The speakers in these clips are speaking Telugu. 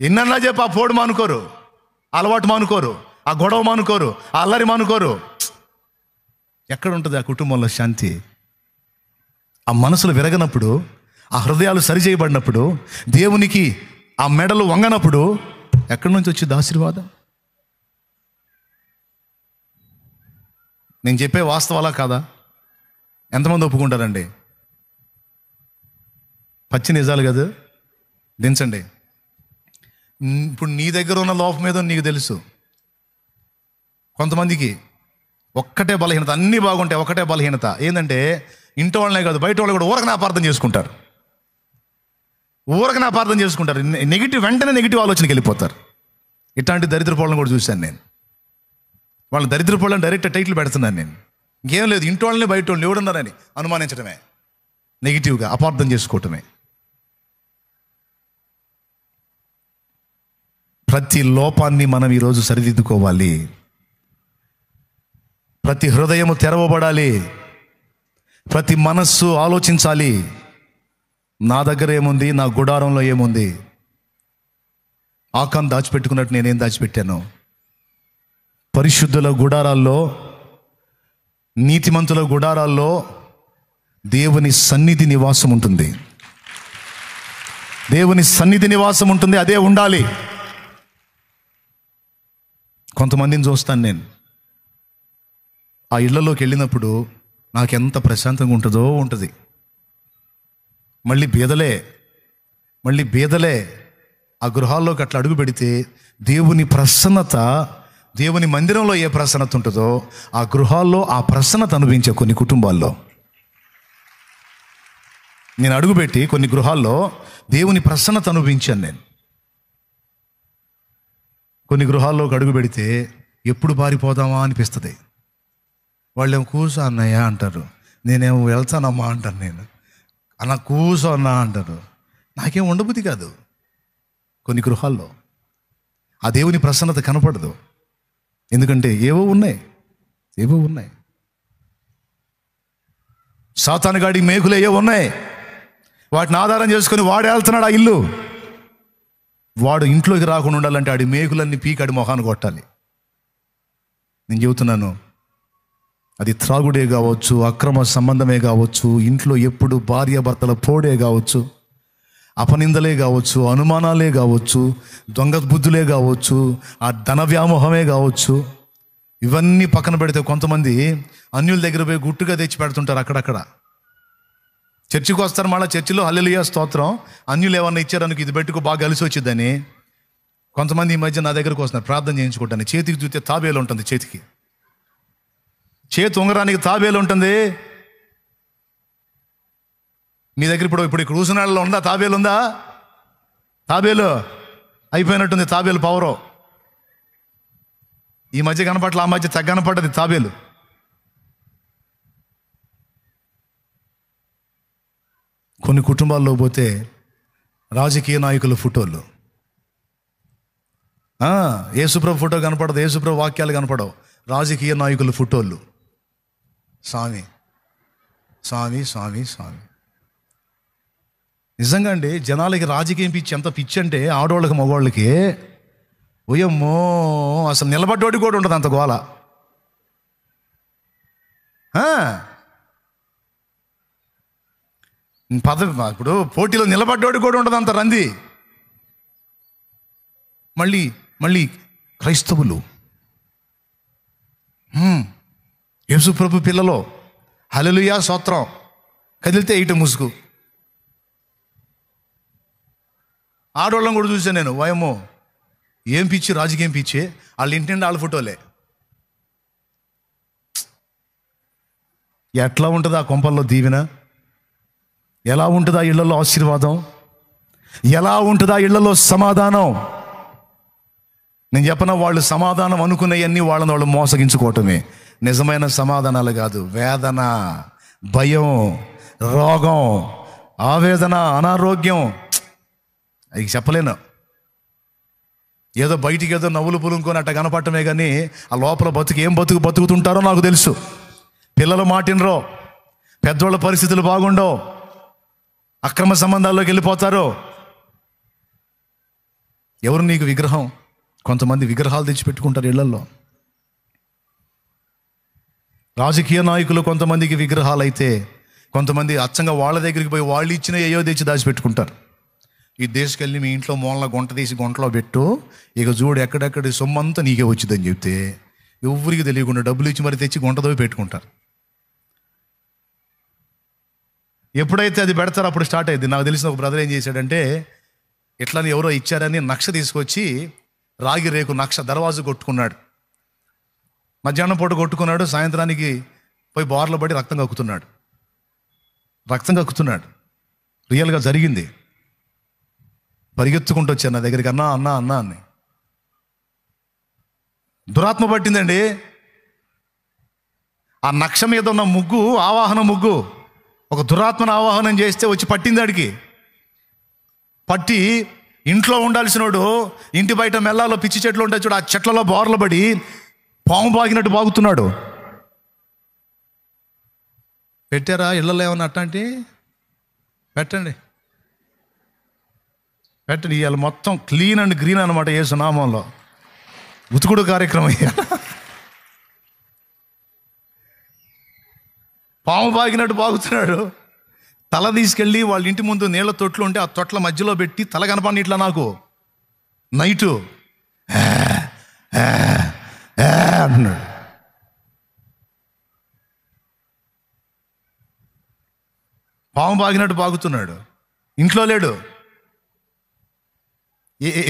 ఎన్నన్నా చెప్పి ఆ పోడు మానుకోరు, అలవాటు మానుకోరు, ఆ గొడవ మానుకోరు, ఆ అల్లరి మానుకోరు. ఎక్కడ ఉంటుంది ఆ కుటుంబంలో శాంతి? ఆ మనసులు విరగనప్పుడు, ఆ హృదయాలు సరిచేయబడినప్పుడు, దేవునికి ఆ మెడలు వంగనప్పుడు ఎక్కడి నుంచి వచ్చింది ఆశీర్వాదం? నేను చెప్పే వాస్తవాలా కాదా? ఎంతమంది ఒప్పుకుంటారండి? పచ్చి నిజాలు కదా, దించండి. ఇప్పుడు నీ దగ్గర ఉన్న లోపం ఏదో నీకు తెలుసు. కొంతమందికి ఒక్కటే బలహీనత, అన్నీ బాగుంటాయి, ఒకటే బలహీనత ఏంటంటే ఇంట్లో వాళ్ళనే కాదు బయట వాళ్ళు కూడా ఊరకనే అపార్థం చేసుకుంటారు. నెగిటివ్, వెంటనే నెగిటివ్ ఆలోచనకి వెళ్ళిపోతారు. ఇట్లాంటి దరిద్ర పోళ్ళని కూడా చూశాను నేను. వాళ్ళ దరిద్ర పోళ్ళని డైరెక్ట్ టైటిల్ పెడుతున్నాను నేను. ఇంకేం లేదు, ఇంట్లో వాళ్ళని బయట వాళ్ళని ఎవడున్నారని అనుమానించడమే, నెగిటివ్గా అపార్థం చేసుకోవటమే. ప్రతి లోపాన్ని మనం ఈరోజు సరిదిద్దుకోవాలి. ప్రతి హృదయము తెరవబడాలి, ప్రతి మనస్సు ఆలోచించాలి. నా దగ్గర ఏముంది, నా గుడారంలో ఏముంది? ఆకాన్ దాచిపెట్టుకున్నట్టు నేనేం దాచిపెట్టాను? పరిశుద్ధుల గుడారాల్లో, నీతిమంతుల గుడారాల్లో దేవుని సన్నిధి నివాసం ఉంటుంది. దేవుని సన్నిధి నివాసం ఉంటుంది, అదే ఉండాలి. కొంతమందిని చూస్తాను నేను, ఆ ఇళ్లలోకి వెళ్ళినప్పుడు నాకెంత ప్రశాంతంగా ఉంటుందో ఉంటుంది. మళ్ళీ బీదలే ఆ గృహాల్లోకి అట్లా అడుగు పెడితే దేవుని ప్రసన్నత, దేవుని మందిరంలో ఏ ప్రసన్నత ఉంటుందో ఆ గృహాల్లో ఆ ప్రసన్నత అనుభవించే కొన్ని కుటుంబాల్లో నేను అడుగుపెట్టి కొన్ని గృహాల్లో దేవుని ప్రసన్నత అనుభవించాను నేను. కొన్ని గృహాల్లోకి అడుగు పెడితే ఎప్పుడు పారిపోదామా అనిపిస్తుంది. వాళ్ళేమో కూసో అన్నయ్య అంటారు, నేనేమో వెళ్తానమ్మా అంటాను. నేను అన్న కూసో అన్నా అంటారు. నాకేం ఉండబుద్ధి కాదు. కొన్ని గృహాల్లో ఆ దేవుని ప్రసన్నత కనపడదు. ఎందుకంటే ఏవో ఉన్నాయి. సాతానుగాడి మేకులు ఏవో ఉన్నాయి, వాటిని ఆధారం చేసుకొని వాడు వెళ్తున్నాడు ఆ ఇల్లు. వాడు ఇంట్లోకి రాకుండా ఉండాలంటే ఆడి మేకులన్నీ పీకాడి మొహాన్ని కొట్టాలి. నేను చెబుతున్నాను, అది త్రాగుడే కావచ్చు, అక్రమ సంబంధమే కావచ్చు, ఇంట్లో ఎప్పుడు భార్యాభర్తల పోడే కావచ్చు, అపనిందలే కావచ్చు, అనుమానాలే కావచ్చు, దొంగ బుద్ధులే కావచ్చు, ఆ ధన వ్యామోహమే కావచ్చు. ఇవన్నీ పక్కన పెడితే కొంతమంది అన్యుల దగ్గర పోయి గుట్టుగా తెచ్చి పెడుతుంటారు. అక్కడక్కడ చర్చికి వస్తారు, మళ్ళీ చర్చిలో హల్లెలూయా స్తోత్రం, అన్యులు ఏమన్నా ఇచ్చారనుకో ఇది పెట్టుకో బాగా కలిసి వచ్చిద్దని. కొంతమంది ఈ మధ్య నా దగ్గరకు వస్తున్నారు ప్రార్థన చేయించుకుంటాను. చేతికి చూస్తే తాబేలు ఉంటుంది, చేతి ఉంగరానికి తాబేలు ఉంటుంది. మీ దగ్గర ఇప్పుడు ఇక్కడ కూసునాళ్ళలో ఉందా తాబేలు? ఉందా? తాబేలు అయిపోయినట్టుంది. తాబేలు పవరు ఈ మధ్య కనపట్ల, ఆ మధ్య కనపడ్డది తాబేలు. కొన్ని కుటుంబాల్లో పోతే రాజకీయ నాయకుల ఫోటోలు, యేసుప్రభు ఫోటో కనపడదు, యేసుప్రభు వాక్యాలు కనపడవు, రాజకీయ నాయకుల ఫోటోలు. స్వామి స్వామి స్వామి స్వామి. నిజంగా అండి, జనాలకి రాజకీయం పిచ్చి ఎంత పిచ్చి అంటే ఆడవాళ్ళకి మగవాళ్ళకి ఓయమ్మో అసలు నిలబడ్డోడి కూడా ఉండదు అంత గోల. ఇప్పుడు పోటీలో నిలబడ్డోడి కూడా ఉండదు అంత రంది. మళ్ళీ క్రైస్తవులు, యేసుప్రభు పిల్లలో హల్లెలూయా స్తోత్రం, కదిలితే ఇటు ముసుగు. ఆడవాళ్ళని కూడా చూసాను నేను, వయమో ఏం పిచ్చి, రాజకీయం పిచ్చి. వాళ్ళ ఇంటి నుండి వాళ్ళ ఫోటోలే. ఎట్లా ఉంటుంది ఆ కొంపల్లో దీవెన? ఎలా ఉంటుంది ఆ ఇళ్లలో ఆశీర్వాదం? ఎలా ఉంటుంది ఆ ఇళ్లలో సమాధానం? నేను చెప్పనా, వాళ్ళు సమాధానం అనుకునేవన్నీ వాళ్ళని వాళ్ళు మోసగించుకోవటమే. నిజమైన సమాధానాలు కాదు. వేదన, భయం, రోగం, ఆవేదన, అనారోగ్యం, అవి చెప్పలేను. ఏదో బయటికి ఏదో నవ్వులు పులుకొని అట్ట కనపడటమే కానీ ఆ లోపల ఏం బతుకుతుంటారో నాకు తెలుసు. పిల్లలు మాటినరో, పెద్దోళ్ళ పరిస్థితులు బాగుండవు, అక్రమ సంబంధాల్లోకి వెళ్ళిపోతారు. ఎవరు నీకు విగ్రహం? కొంతమంది విగ్రహాలు తెచ్చిపెట్టుకుంటారు ఇళ్లలో. రాజకీయ నాయకులు కొంతమందికి విగ్రహాలు అయితే, కొంతమంది అచ్చంగా వాళ్ళ దగ్గరికి పోయి వాళ్ళు ఇచ్చిన ఏయో తెచ్చి దాచిపెట్టుకుంటారు. ఈ దేశకెళ్ళి మీ ఇంట్లో మూలన గుంట తీసి గుంటలో పెట్టు, ఇక చూడు ఎక్కడెక్కడి సొమ్మంతా నీకే వచ్చిందని చెప్తే ఎవరికి తెలియకుండా డబ్బులు ఇచ్చి మరి తెచ్చి గుంటతో పెట్టుకుంటారు. ఎప్పుడైతే అది పెడతారో అప్పుడు స్టార్ట్ అయింది. నాకు తెలిసిన ఒక బ్రదర్ ఏం చేశాడంటే, ఇట్లని ఎవరో ఇచ్చారని నక్ష తీసుకొచ్చి రాగి రేకు నక్ష దర్వాజు కొట్టుకున్నాడు. మధ్యాహ్నం పూట కొట్టుకున్నాడు, సాయంత్రానికి పోయి బార్లో పడి రక్తం కక్కుతున్నాడు. రియల్గా జరిగింది. పరిగెత్తుకుంటూ వచ్చాను నా దగ్గరికి, అన్నా అన్నా అన్నా అని. దురాత్మ పట్టిందండి. ఆ నక్ష మీద ఉన్న ముగ్గు ఆవాహన ముగ్గు, ఒక దురాత్మను ఆవాహనం చేస్తే వచ్చి పట్టింది ఆడికి. పట్టి ఇంట్లో ఉండాల్సినోడు ఇంటి బయట మెల్లాలో పిచ్చి చెట్లు ఉంటాయి చూడు, ఆ చెట్లలో బోర్లు పడి పాము బాగినట్టు బాగుతున్నాడు. పెట్టారా ఇళ్ళలో ఏమన్నా అట్లాంటి? పెట్టండి ఇవాళ మొత్తం క్లీన్ అండ్ గ్రీన్ అనమాట. యేసు నామంలో ఉతుకుడు కార్యక్రమం. పాము బాగినట్టు బాగుతున్నాడు. తల తీసుకెళ్ళి వాళ్ళ ఇంటి ముందు నీళ్ళ తొట్లు ఉంటే ఆ తొట్ల మధ్యలో పెట్టి తల కనపడి ఇట్లా నాకు నైటు అంటున్నాడు. పాము బాగినట్టు బాగుతున్నాడు. ఇంట్లో లేడు.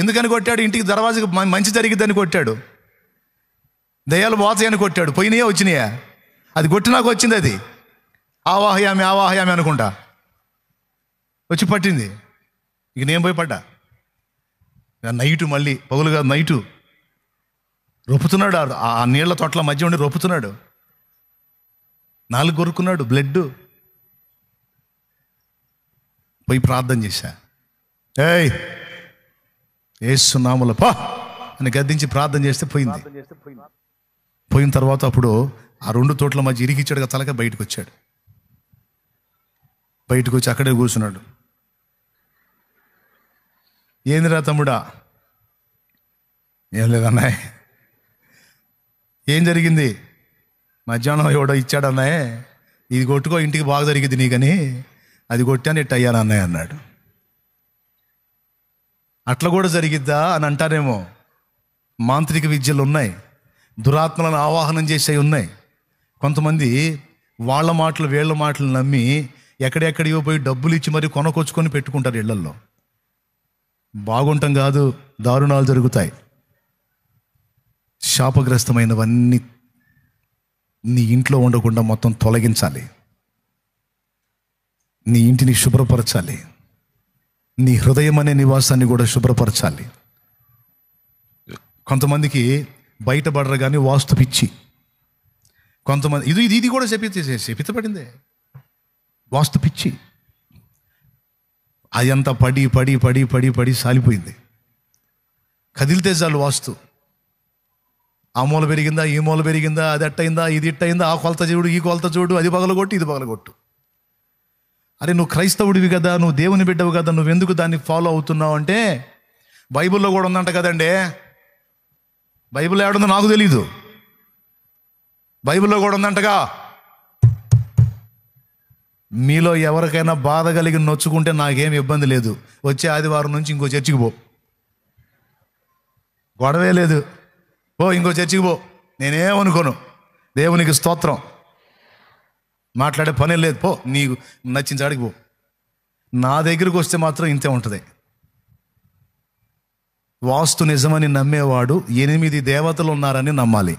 ఎందుకని కొట్టాడు? ఇంటికి దర్వాజకి మంచి జరిగిద్దని కొట్టాడు. దయ్యాలు పోతాయని కొట్టాడు. పోయినాయా వచ్చినాయా? అది కొట్టినాక వచ్చింది. అది ఆవాహయామి అనుకుంటా వచ్చి పట్టింది. ఇక నేను పోయి పడ్డా. నైటు మళ్ళీ పగులుగా నైటు రొప్పుతున్నాడు. ఆ నీళ్ల తొట్ల మధ్య ఉండి రొప్పుతున్నాడు. నాలుగు కొరుకున్నాడు, బ్లడ్. పోయి ప్రార్థన చేశా. ఏయ్ యేసు నామములో పా అని గద్దించి ప్రార్థన చేస్తే పోయింది. పోయిన తర్వాత అప్పుడు ఆ రెండు తోట్ల మధ్య ఇరిగిచ్చాడుగా తలక బయటకు వచ్చాడు. బయటకు వచ్చి అక్కడే కూర్చున్నాడు. ఏందిరా తమ్ముడా? ఏం లేదన్నాయ్. ఏం జరిగింది? మధ్యాహ్నం ఎవడో ఇచ్చాడన్నాయే, ఇది కొట్టుకో ఇంటికి బాగా జరిగింది నీకని, అది కొట్టాను ఇట్టు అయ్యాను అన్నయ్య అన్నాడు. అట్లా కూడా జరిగిద్దా అని అంటారేమో. మాంత్రిక విద్యలు ఉన్నాయి, దురాత్మలను ఆవాహనం చేసేవి ఉన్నాయి. కొంతమంది వాళ్ళ మాటలు వీళ్ళ మాటలు నమ్మి ఎక్కడెక్కడియో పోయి డబ్బులు ఇచ్చి మరి కొనకొచ్చుకొని పెట్టుకుంటారు ఇళ్లల్లో. బాగుంటాం కాదు, దారుణాలు జరుగుతాయి. శాపగ్రస్తమైనవన్నీ నీ ఇంట్లో ఉండకుండా మొత్తం తొలగించాలి. నీ ఇంటిని శుభ్రపరచాలి. నీ హృదయం అనే నివాసాన్ని కూడా శుభ్రపరచాలి. కొంతమందికి బయటపడరు కానీ వాస్తు పిచ్చి. కొంతమంది ఇది కూడా శపితపడిందే వాస్తు పిచ్చి. అదంతా పడి పడి పడి పడి పడి సాలిపోయింది. కదిలితే చాలు వాస్తు. ఆ మూల పెరిగిందా, ఈ మూల పెరిగిందా, అది అట్టయిందా, ఇది ఇట్టయిందా, ఆ కొలత చూడు, ఈ కొలత చూడు, అది పగలగొట్టు, ఇది పగలగొట్టు. అరే నువ్వు క్రైస్తవుడివి కదా, నువ్వు దేవుని బిడ్డవు కదా, నువ్వెందుకు దాన్ని ఫాలో అవుతున్నావు అంటే, బైబిల్లో కూడా ఉందంట కదండి. బైబిల్ ఏడుందో నాకు తెలీదు, బైబిల్లో కూడా ఉందంటగా. మీలో ఎవరికైనా బాధ కలిగి నొచ్చుకుంటే నాకేం ఇబ్బంది లేదు, వచ్చే ఆదివారం నుంచి ఇంకో చర్చికి పో, గొడవే లేదు, పో ఇంకో చర్చికి పో, నేనేమనుకోను. దేవునికి స్తోత్రం. మాట్లాడే పనే లేదు, పో నీకు నచ్చిన చాడికి పో. నా దగ్గరికి వస్తే మాత్రం ఇంతే ఉంటుంది. వాస్తు నిజమని నమ్మేవాడు 8 దేవతలు ఉన్నారని నమ్మాలి.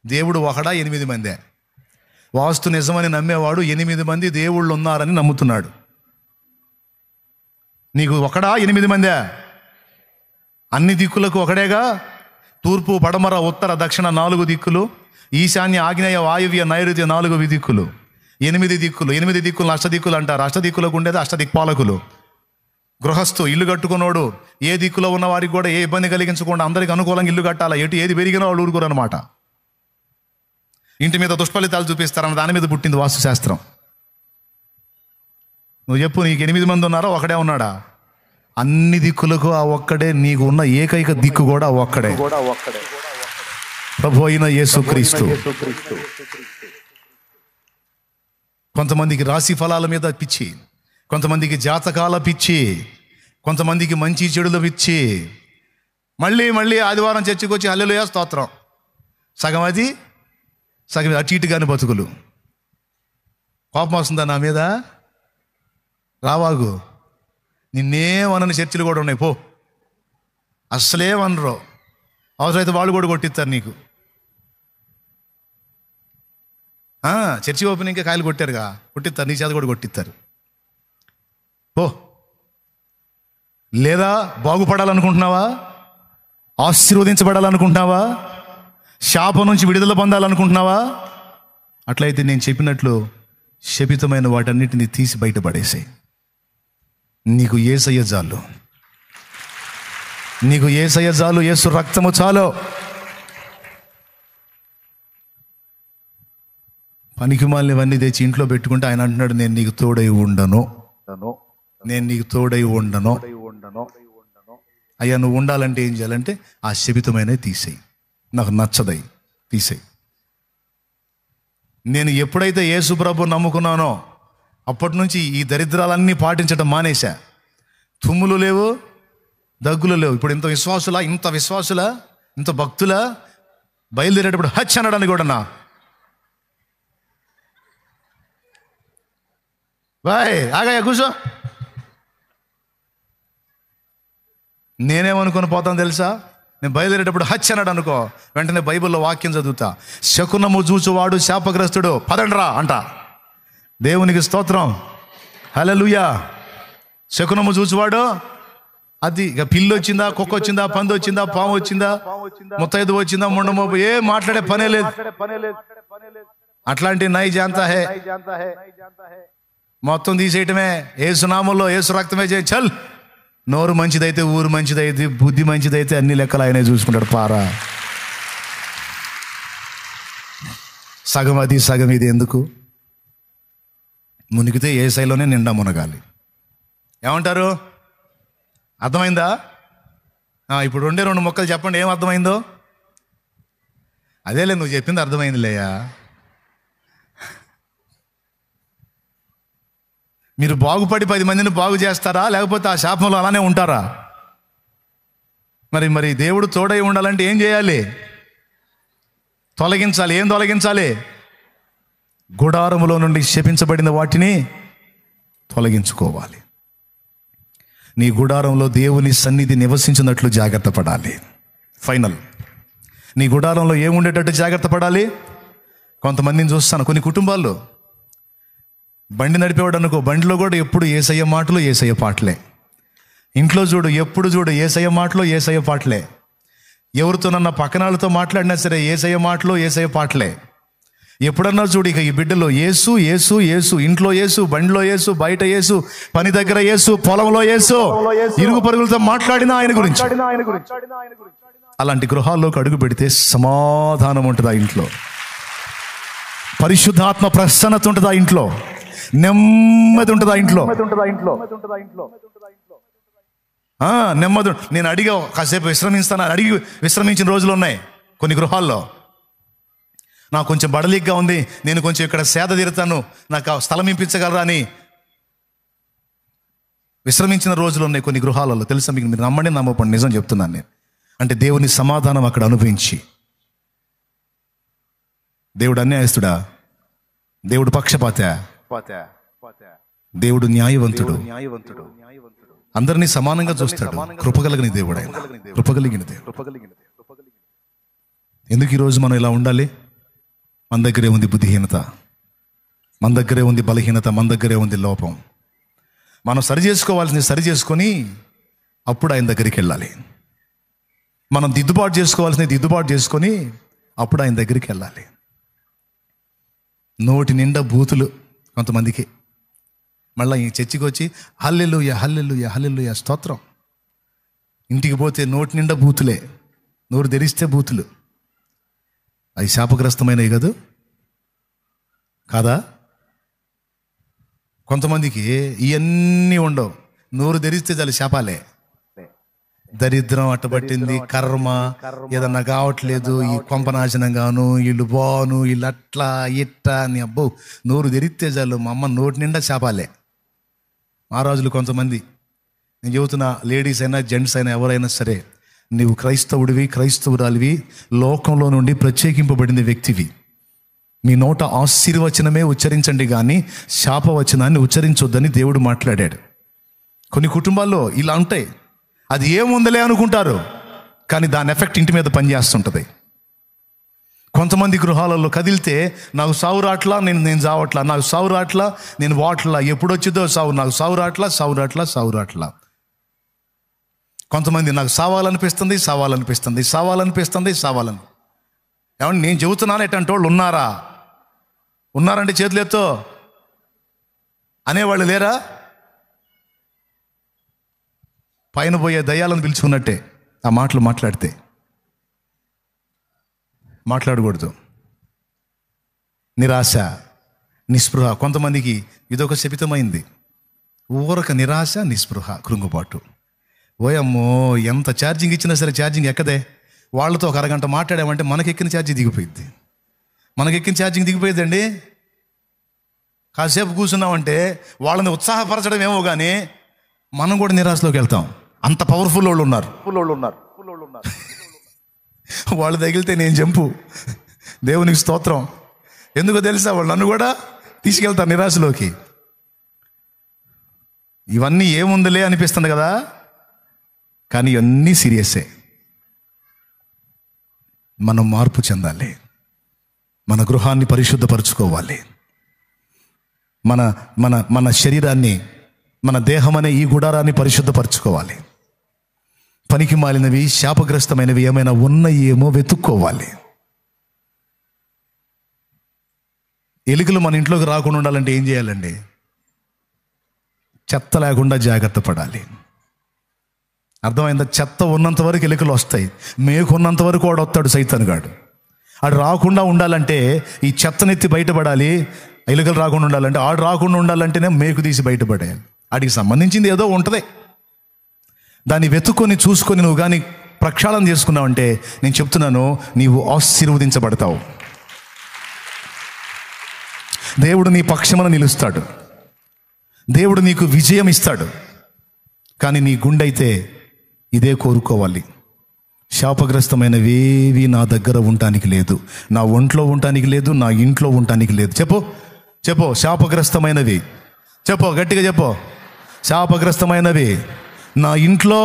దేవుడు ఒకడా 8 మందే. వాస్తు నిజమని నమ్మేవాడు 8 మంది దేవుళ్ళు ఉన్నారని నమ్ముతున్నాడు. నీకు ఒకడా 8 మందే? అన్ని దిక్కులకు ఒకడేగా. తూర్పు పడమర ఉత్తర దక్షిణ 4 దిక్కులు, ఈశాన్య ఆగ్నేయ వాయువ్య నైరుతి 4 దిక్కులు, 8 దిక్కులు. 8 దిక్కులు అష్టదిక్కులు అంటారు. అష్టదిక్కులకు ఉండేది అష్టదిక్పాలకులు. గృహస్థు ఇల్లు కట్టుకున్నాడు ఏ దిక్కులో ఉన్న వారికి కూడా ఏ ఇబ్బంది కలిగించకుండా అందరికి అనుకూలంగా ఇల్లు కట్టాలా. ఏది పెరిగినా వాళ్ళు ఊరుకోరు అనమాట. ఇంటి మీద దుష్ఫలితాలు చూపిస్తారన్న దాని మీద పుట్టింది వాస్తు శాస్త్రం. నువ్వు చెప్పు, నీకు 8 మంది ఉన్నారా, ఒకడే ఉన్నాడా? అన్ని దిక్కులకు ఆ ఒక్కడే, నీకు ఉన్న ఏకైక దిక్కు కూడా ఆ ఒక్కడే, ప్రభు అయిన యేసుక్రీస్తు. కొంతమందికి రాశి ఫలాల మీద పిచ్చి, కొంతమందికి జాతకాల పిచ్చి, కొంతమందికి మంచి చెడుల పిచ్చి. మళ్ళీ మళ్ళీ ఆదివారం చర్చికి వచ్చి హల్లెలూయా స్తోత్రం, సగం అది సగం అటు ఇటుగాని బతుకులు. కోపం వస్తుందా నా మీద? రావాగు, నిన్నేమనని చర్చిలు కూడా ఉన్నాయి, పో. అస్సలేమనరు, అవసరమైతే వాళ్ళు కూడా కొట్టిస్తారు నీకు. చర్చి ఓపెనింగ్కే కాయలు కొట్టారుగా, కొట్టిస్తారు, నీ చేత కూడా కొట్టిస్తారు, పో. లేదా బాగుపడాలనుకుంటున్నావా, ఆశీర్వదించబడాలనుకుంటున్నావా, శాపం నుంచి విడుదల పొందాలనుకుంటున్నావా? అట్లయితే నేను చెప్పినట్లు శపితమైన వాటన్నిటిని తీసి బయటపడేసాయి. నీకు యేసయ్య చాలు, నీకు యేసయ్య చాలు, యేసు రక్తము చాలు. పనికిమాలినవన్నీ తెచ్చి ఇంట్లో పెట్టుకుంటే ఆయన అంటున్నాడు, నేను నీకు తోడై ఉండను, నేను నీకు తోడై ఉండను. అయ్యా, నువ్వు ఉండాలంటే ఏం చేయాలంటే ఆ శపితమైనవి తీసేయి, నాకు నచ్చదై తీసేయి. నేను ఎప్పుడైతే యేసు ప్రభు నమ్ముకున్నానో అప్పటి నుంచి ఈ దరిద్రాలన్నీ పాటించడం మానేశా. తుమ్ములు లేవు, దగ్గులు లేవు. ఇప్పుడు ఇంత విశ్వాసులా, ఇంత భక్తులా, బయలుదేరేటప్పుడు హచ్ అనడానికి కూడా నా బాయ్ ఆగాయ కూర్చో. నేనేమనుకుని పోతాను తెలుసా? నేను బయలుదేరేటప్పుడు హచ్ అన్నాడు అనుకో, వెంటనే బైబిల్లో వాక్యం చదువుతా, శకునము చూచువాడు శాపగ్రస్తుడు, పదండ్రా అంట. దేవునికి స్తోత్రం, హల్లెలూయా. శకునము చూచువాడు, అది ఇక పిల్లి వచ్చిందా, కుక్క వచ్చిందా, పంది వచ్చిందా, పాము వచ్చిందా, ముత్తైదు వచ్చిందా, ముండమోపు, ఏ మాట్లాడే పనే లేదు. అట్లాంటి నై జాంతా హే, మొత్తం తీసేయటమే. ఏసు నామంలో, ఏసు రక్తమే చేయి, చల్. నోరు మంచిదైతే ఊరు మంచిదైతే, బుద్ధి మంచిదైతే అన్ని లెక్కలు ఆయనే చూసుకుంటాడు. పారా, సగం అది సగం ఇది ఎందుకు? మునిగితే ఏ శైలోనే నిండా మునగాలి. ఏమంటారు? అర్థమైందా? ఇప్పుడు రెండు మొక్కలు చెప్పండి, ఏం అర్థమైందో? అదేలే, నువ్వు చెప్పింది అర్థమైందిలేయా. మీరు బాగుపడి 10 మందిని బాగు చేస్తారా, లేకపోతే ఆ శాపంలో అలానే ఉంటారా? మరి దేవుడు తోడై ఉండాలంటే ఏం చేయాలి? తొలగించాలి. ఏం తొలగించాలి? గుడారములో నుండి శపించబడిన వాటిని తొలగించుకోవాలి. నీ గుడారంలో దేవుని సన్నిధి నివసించినట్లు జాగ్రత్త పడాలి. ఫైనల్, నీ గుడారంలో ఏముండేటట్టు జాగ్రత్త పడాలి. కొంతమందిని చూస్తాను, కొన్ని కుటుంబాల్లో బండి నడిపేవాడు అనుకో, బండిలో కూడా ఎప్పుడు యేసయ్య మాటలు, యేసయ్య పాటలే. ఇంట్లో ఎప్పుడు చూడు యేసయ్య మాటలు, యేసయ్య పాటలే. ఎవరితోనన్నా పక్కనాళ్ళతో మాట్లాడినా సరే యేసయ్య మాటలు, యేసయ్య పాటలే. ఎప్పుడన్నా చూడు, ఇక ఈ బిడ్డలో యేసు యేసు యేసు, ఇంట్లో యేసు, బండిలో యేసు, బయట యేసు, పని దగ్గర యేసు, పొలంలో యేసు, ఇరుగు పరుగులతో మాట్లాడినా ఆయన గురించి. అలాంటి గృహాల్లోకి అడుగు పెడితే సమాధానం ఉంటుంది ఆ ఇంట్లో, పరిశుద్ధాత్మ ప్రసన్నత ఉంటుంది ఆ ఇంట్లో, నెమ్మది ఉంటుంది ఆ ఇంట్లో, నెమ్మది. నేను అడిగా కాసేపు విశ్రమిస్తాను, అడిగి విశ్రమించిన రోజులు ఉన్నాయి కొన్ని గృహాల్లో. నాకు కొంచెం బడలిగ్గా ఉంది, నేను కొంచెం ఇక్కడ సేద తీరుతాను, నాకు స్థలం ఇప్పించగలరా అని విశ్రమించిన రోజులు ఉన్నాయి కొన్ని గృహాలలో. తెలుసా మీకు? మీరు నమ్మండి నమ్మకండి, నిజం చెప్తున్నాను నేను. అంటే దేవుని సమాధానం అక్కడ అనుభవించి, దేవుడు అన్యాయస్తుడా, దేవుడు పక్షపాత, దేవుడు న్యాయవంతుడు, అందరినీ సమానంగా చూస్తాడు. కృపగలిగిన దేవుడు ఆయన, కృపగలిగిన దేవుడు. ఎందుకు ఈరోజు మనం ఇలా ఉండాలి? మన దగ్గరే ఉంది బుద్ధిహీనత, మన దగ్గరే ఉంది బలహీనత, మన దగ్గరే ఉంది లోపం. మనం సరి చేసుకోవాల్సింది సరి చేసుకొని అప్పుడు ఆయన దగ్గరికి వెళ్ళాలి. మనం దిద్దుబాటు చేసుకోవాల్సింది దిద్దుబాటు చేసుకొని అప్పుడు ఆయన దగ్గరికి వెళ్ళాలి. నోటి నిండా బూతులు కొంతమందికి. మళ్ళీ ఈ చర్చికి వచ్చి హల్లెలూయా హల్లెలూయా హల్లెలూయా స్తోత్రం, ఇంటికి పోతే నోటి నిండా బూతులే, నోరు తెరిస్తే బూతులు. అవి శాపగ్రస్తమైనవి కాదు కాదా? కొంతమందికి ఇవన్నీ ఉండవు, నోరు తెరిస్తే చాలు శాపాలే. దరిద్రం అట్టబట్టింది, కర్మ, ఏదన్నా కావట్లేదు, ఈ కొంపనాశనం గాను, వీళ్ళు బాను, వీళ్ళు అట్లా ఇట్లా అని అబ్బో నోరు తెరిస్తే చాలు మా అమ్మ నోటి నిండా శాపాలే. ఆ రోజులు కొంతమంది, నేను చెబుతున్నా, లేడీస్ అయినా జెంట్స్ అయినా ఎవరైనా సరే, నీవు క్రైస్తవుడివి, క్రైస్తవురాలివి, లోకంలో నుండి ప్రత్యేకింపబడిన వ్యక్తివి. మీ నోట ఆశీర్వచనమే ఉచ్చరించండి కానీ శాపవచనాన్ని ఉచ్చరించొద్దని దేవుడు మాట్లాడాడు. కొన్ని కుటుంబాల్లో ఇలా ఉంటాయి, అది ఏముందలే అనుకుంటారు, కానీ దాని ఎఫెక్ట్ ఇంటి మీద పనిచేస్తుంటుంది. కొంతమంది గృహాలలో కదిలితే నాకు సావు రాట్లా, నేను చావట్లా, నాకు సావు రాట్లా, నేను వాట్లా, ఎప్పుడొచ్చిందో సావు, నాకు సావు రాట్లా, సావు రాట్లా, సావు రాట్లా. కొంతమంది నాకు సావాలనిపిస్తుంది, సావాలనిపిస్తుంది, సావాలనిపిస్తుంది, సావాలని. ఏమంటే నేను చెబుతున్నాను, ఎట్టంటే వాళ్ళు ఉన్నారంటే చేతులు ఎత్తో అనేవాళ్ళు లేరా? పైన పోయే దయ్యాలను పిలుచుకున్నట్టే ఆ మాటలు మాట్లాడకూడదు. నిరాశ, నిస్పృహ, కొంతమందికి ఇదొక శపితమైంది. ఊరక నిరాశ, నిస్పృహ, కృంగుబాటు. ఓయమ్మో, ఎంత ఛార్జింగ్ ఇచ్చినా సరే ఛార్జింగ్ ఎక్కదే. వాళ్ళతో ఒక అరగంట మాట్లాడామంటే మనకెక్కిన ఛార్జింగ్ దిగిపోయింది. మనకెక్కిన ఛార్జింగ్ దిగిపోయిందండి. కాసేపు కూర్చున్నామంటే వాళ్ళని ఉత్సాహపరచడం ఏమో కానీ మనం కూడా నిరాశలోకి వెళ్తాం. అంత పవర్ఫుల్ వాళ్ళు ఉన్నారు. వాళ్ళు తగిలితే నేను జంపు, దేవునికి స్తోత్రం. ఎందుకో తెలుసా, వాళ్ళు నన్ను కూడా తీసుకెళ్తారు నిరాశలోకి. ఇవన్నీ ఏముందిలే అనిపిస్తుంది కదా, కానీ ఇవన్నీ సీరియస్సే. మనం మార్పు చెందాలి, మన గృహాన్ని పరిశుద్ధపరచుకోవాలి, మన మన మన శరీరాన్ని, మన దేహం అనే ఈ గుడారాన్ని పరిశుద్ధపరచుకోవాలి. పనికి మాలినవి, శాపగ్రస్తమైనవి ఏమైనా ఉన్నాయేమో వెతుక్కోవాలి. ఎలుకలు మన ఇంట్లోకి రాకుండా ఉండాలంటే ఏం చేయాలండి? చెత్త లేకుండా జాగ్రత్త పడాలి. అర్థమైందా? చెత్త ఉన్నంత వరకు ఎలుకలు వస్తాయి, మేకు ఉన్నంత వరకు వాడు వస్తాడు సైతానుగాడు. ఆడు రాకుండా ఉండాలంటే ఈ చెత్తనెత్తి బయటపడాలి. ఎలుకలు రాకుండా ఉండాలంటే, ఆడు రాకుండా ఉండాలంటేనే మేకు తీసి బయటపడేయాలి. వాడికి సంబంధించింది ఏదో ఉంటుంది, దాన్ని వెతుక్కొని చూసుకొని నువ్వు కానీ ప్రక్షాళన చేసుకున్నావంటే నేను చెప్తున్నాను, నీవు ఆశీర్వదించబడతావు. దేవుడు నీ పక్షమున నిలుస్తాడు, దేవుడు నీకు విజయం ఇస్తాడు. కానీ నీ గుండె అయితే ఇదే కోరుకోవాలి, శాపగ్రస్తమైనవేవి నా దగ్గర ఉండటానికి లేదు, నా ఒంట్లో ఉండటానికి లేదు, నా ఇంట్లో ఉండటానికి లేదు. చెప్పు శాపగ్రస్తమైనవి, గట్టిగా చెప్పు. శాపగ్రస్తమైనవి నా ఇంట్లో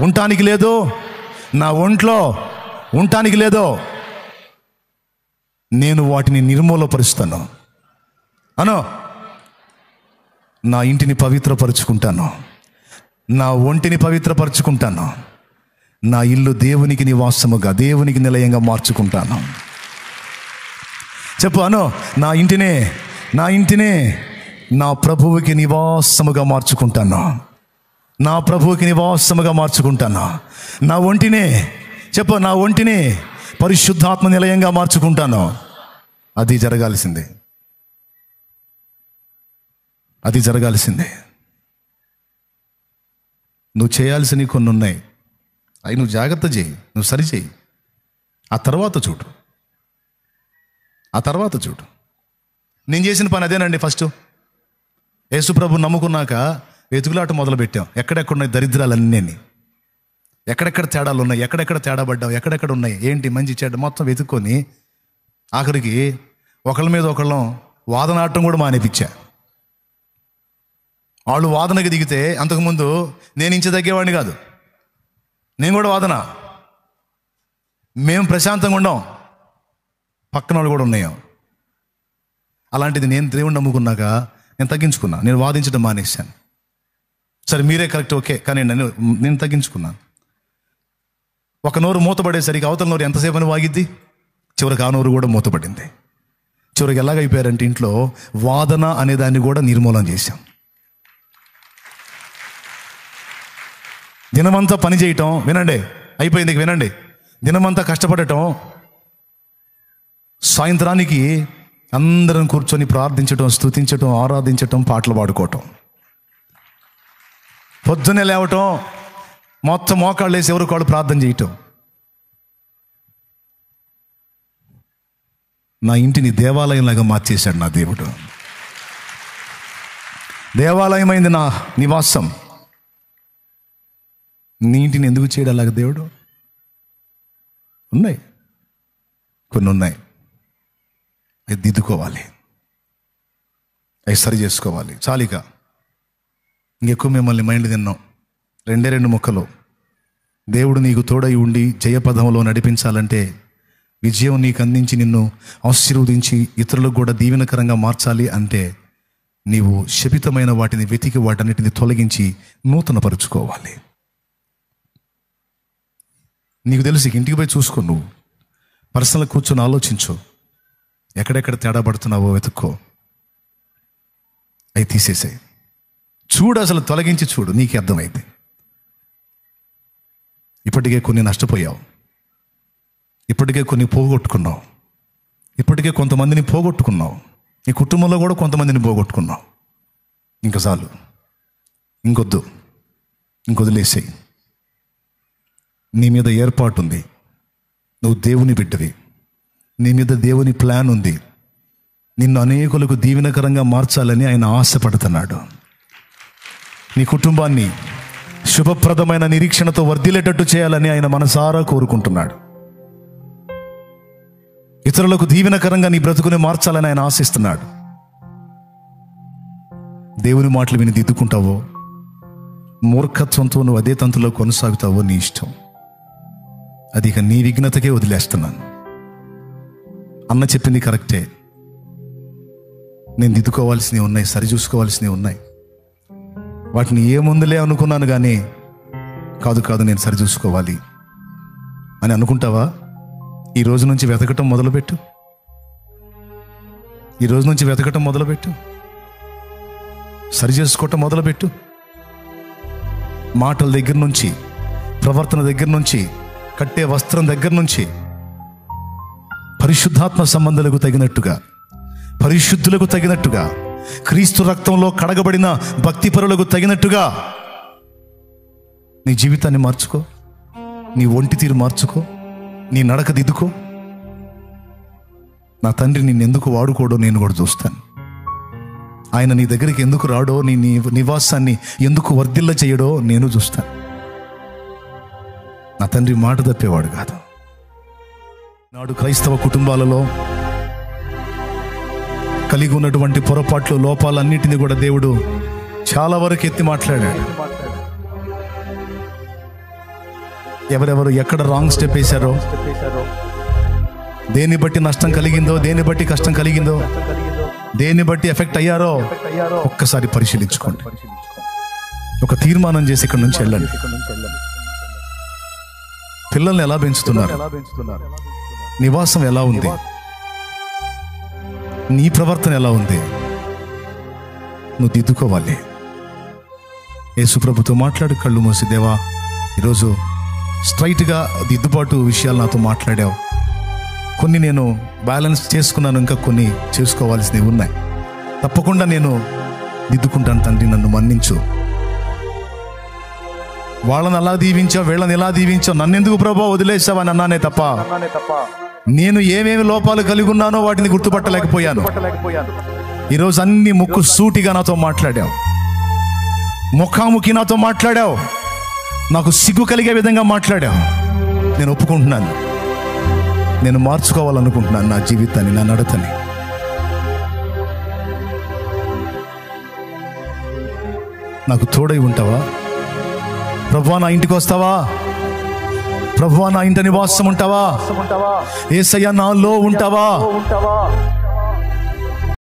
ఉండటానికి లేదు, నా ఒంట్లో ఉండటానికి లేదు. నేను వాటిని నిర్మూలపరుస్తాను. నా ఇంటిని పవిత్రపరుచుకుంటాను, నా ఒంటిని పవిత్రపరుచుకుంటాను, నా ఇల్లు దేవునికి నివాసముగా, దేవునికి నిలయంగా మార్చుకుంటాను. చెప్పు, నా ఇంటిని నా ప్రభువుకి నివాసముగా మార్చుకుంటాను, నా ప్రభువుకి నివాసముగా మార్చుకుంటాను. నా ఒంటిని నా ఒంటిని పరిశుద్ధాత్మ నిలయంగా మార్చుకుంటాను. అది జరగాల్సిందే. నువ్వు చేయాల్సినవి కొన్ని ఉన్నాయి, అవి నువ్వు జాగ్రత్త చేయి, నువ్వు సరిచేయి. ఆ తర్వాత చూడు. నేను చేసిన పని అదేనండి. ఫస్ట్ యేసుప్రభు నమ్ముకున్నాక వెతుకులాట మొదలుపెట్టాం. ఎక్కడెక్కడున్నాయి దరిద్రాలన్నీ, ఎక్కడెక్కడ తేడాలు ఉన్నాయి, ఎక్కడెక్కడ తేడా పడ్డావు, ఎక్కడెక్కడ ఉన్నాయి, ఏంటి మంచి చెడ్డ మొత్తం వెతుక్కొని ఆఖరికి ఒకళ్ళ మీద ఒకళ్ళం వాదనాటం కూడా మానేపించా. వాళ్ళు వాదనకి దిగితే అంతకుముందు నేను ఇంచ తగ్గేవాడిని కాదు, నేను కూడా వాదన. మేము ప్రశాంతంగా ఉండం, పక్కన వాళ్ళు కూడా ఉన్నాయో. అలాంటిది నేను దేవుణ్ణి నమ్ముకున్నాక నేను తగ్గించుకున్నా, నేను వాదించడం మానేశాను. సరే మీరే కరెక్ట్, ఓకే, కానీ నేను తగ్గించుకున్నాను. ఒక నోరు మూతపడేసరికి అవతల నోరు ఎంతసేపు అని వాగిద్ది, చివరికి ఆ నోరు కూడా మూతపడింది. చివరికి ఎలాగైపోయారంటే ఇంట్లో వాదన అనే దాన్ని కూడా నిర్మూలన చేశాం. దినమంతా పని చేయటం, వినండి, అయిపోయింది, వినండి, దినమంతా కష్టపడటం, సాయంత్రానికి అందరం కూర్చొని ప్రార్థించటం, స్తుతించటం, ఆరాధించటం, పాటలు పాడుకోవటం. పొద్దున్నే లేవటం, మొత్తం మోకాళ్ళు వేసి ఎవరికి వాళ్ళు ప్రార్థన చేయటం. నా ఇంటిని దేవాలయంలాగా మార్చేశాడు నా దేవుడు. దేవాలయమైంది నా నివాసం. నీ ఇంటిని ఎందుకు చేయడం అలాగా దేవుడు? ఉన్నాయి, కొన్ని ఉన్నాయి, అవి దిద్దుకోవాలి, అవి సరి చేసుకోవాలి. చాలిక ఇంకెక్కువ మిమ్మల్ని మైండ్ తిన్నాం. 2 ముక్కలు. దేవుడు నీకు తోడై ఉండి జయపదంలో నడిపించాలంటే, విజయం నీకు అందించి నిన్ను ఆశీర్వదించి ఇతరులకు కూడా దీవెనకరంగా మార్చాలి అంటే, నీవు శపితమైన వాటిని వెతికి వాటన్నిటిని తొలగించి నూతనపరుచుకోవాలి. నీకు తెలిసి ఇంటికి పోయి చూసుకో, నువ్వు పర్సనల్ కూర్చొని ఆలోచించు, ఎక్కడెక్కడ తేడా పడుతున్నావో వెతుక్కో, అవి తీసేసాయి. చూడు, అసలు తొలగించి చూడు, నీకే అర్థమైంది. ఇప్పటికే కొన్ని నష్టపోయావు, ఇప్పటికే కొన్ని పోగొట్టుకున్నావు, ఇప్పటికే కొంతమందిని పోగొట్టుకున్నావు, నీ కుటుంబంలో కూడా కొంతమందిని పోగొట్టుకున్నావు. ఇంకా చాలు, ఇంకొద్దు, ఇంకొదిలేసేయి. నీ మీద ఏర్పాటు ఉంది, నువ్వు దేవుని బిడ్డవి, నీ మీద దేవుని ప్లాన్ ఉంది. నిన్ను అనేకులకు దీవెనకరంగా మార్చాలని ఆయన ఆశపడుతున్నాడు. నీ కుటుంబాన్ని శుభప్రదమైన నిరీక్షణతో వర్ధిల్లేటట్టు చేయాలని ఆయన మనసారా కోరుకుంటున్నాడు. ఇతరులకు దీవెనకరంగా నీ బ్రతుకుని మార్చాలని ఆయన ఆశిస్తున్నాడు. దేవుని మాటలు విని దిద్దుకుంటావో, మూర్ఖత్వంతో నువ్వు అదే తంతులో కొనసాగుతావో నీ ఇష్టం. అది ఇక నీ విఘ్నతకే వదిలేస్తున్నాను. అన్న చెప్పింది కరెక్టే, నేను దిద్దుకోవాల్సినవి ఉన్నాయి, సరి చూసుకోవాల్సినవి ఉన్నాయి. వాటిని ఏముందులే అనుకున్నాను కానీ కాదు నేను సరి చూసుకోవాలి అని అనుకుంటావా? ఈ రోజు నుంచి వెతకటం మొదలుపెట్టు. ఈ రోజు నుంచి వెతకటం మొదలుపెట్టు, సరి చేసుకోవటం మొదలుపెట్టు. మాటల దగ్గర నుంచి, ప్రవర్తన దగ్గర నుంచి, కట్టే వస్త్రం దగ్గర నుంచి, పరిశుద్ధాత్మ సంబంధాలకు తగినట్టుగా, పరిశుద్ధులకు తగినట్టుగా, క్రీస్తు రక్తంలో కడగబడిన భక్తిపరులకు తగినట్టుగా నీ జీవితాన్ని మార్చుకో, నీ ఒంటి తీరు మార్చుకో, నీ నడక దిద్దుకో. నా తండ్రి నిన్ను ఎందుకు వాడుకోడో నేను కూడా చూస్తాను. ఆయన నీ దగ్గరికి ఎందుకు రాడో, నీ నివాసాన్ని ఎందుకు వర్ధిల్ల చేయడో నేను చూస్తాను. నా తండ్రి మాట తప్పేవాడు కాదు. నాడు క్రైస్తవ కుటుంబాలలో కలిగి ఉన్నటువంటి పొరపాట్లు, లోపాలన్నిటినీ కూడా దేవుడు చాలా వరకు ఎత్తి మాట్లాడాడు. ఎవరెవరు ఎక్కడ రాంగ్ స్టెప్ వేశారో, దేన్ని బట్టి నష్టం కలిగిందో, దేన్ని బట్టి కష్టం కలిగిందో, దేన్ని బట్టి ఎఫెక్ట్ అయ్యారో ఒక్కసారి పరిశీలించుకోండి. ఒక తీర్మానం చేసి ఇక్కడి నుంచి వెళ్ళండి. పిల్లల్ని ఎలా పెంచుతున్నారు, నివాసం ఎలా ఉంది, నీ ప్రవర్తన ఎలా ఉంది, నువ్వు దిద్దుకోవాలి. యేసుప్రభుతో మాట్లాడు, కళ్ళు మూసి, దేవా ఈరోజు స్ట్రైట్గా దిద్దుబాటు విషయాలు నాతో మాట్లాడావు. కొన్ని నేను బ్యాలెన్స్ చేసుకున్నాను, ఇంకా కొన్ని చేసుకోవాల్సినవి ఉన్నాయి. తప్పకుండా నేను దిద్దుకుంటాను తండ్రి, నన్ను మన్నించు. వాళ్ళని అలా దీవించావు, వీళ్ళని ఎలా దీవించావు, నన్నెందుకు ప్రభా వదిలేసావని అన్నానే తప్ప నేను ఏమేమి లోపాలు కలిగి ఉన్నానో వాటిని గుర్తుపట్టలేకపోయాను. ఈరోజు అన్ని ముక్కు సూటిగా నాతో మాట్లాడావు, ముఖాముఖి నాతో మాట్లాడావు, నాకు సిగ్గు కలిగే విధంగా మాట్లాడావు. నేను ఒప్పుకుంటున్నాను, నేను మార్చుకోవాలనుకుంటున్నాను నా జీవితాన్ని, నా నడతని. నాకు తోడై ఉంటావా ప్రభువా? నా ఇంటికి వస్తావా ప్రభువా? నా ఇంటి నివాసం ఉంటావా? యేసయ్య నాలో ఉంటావా?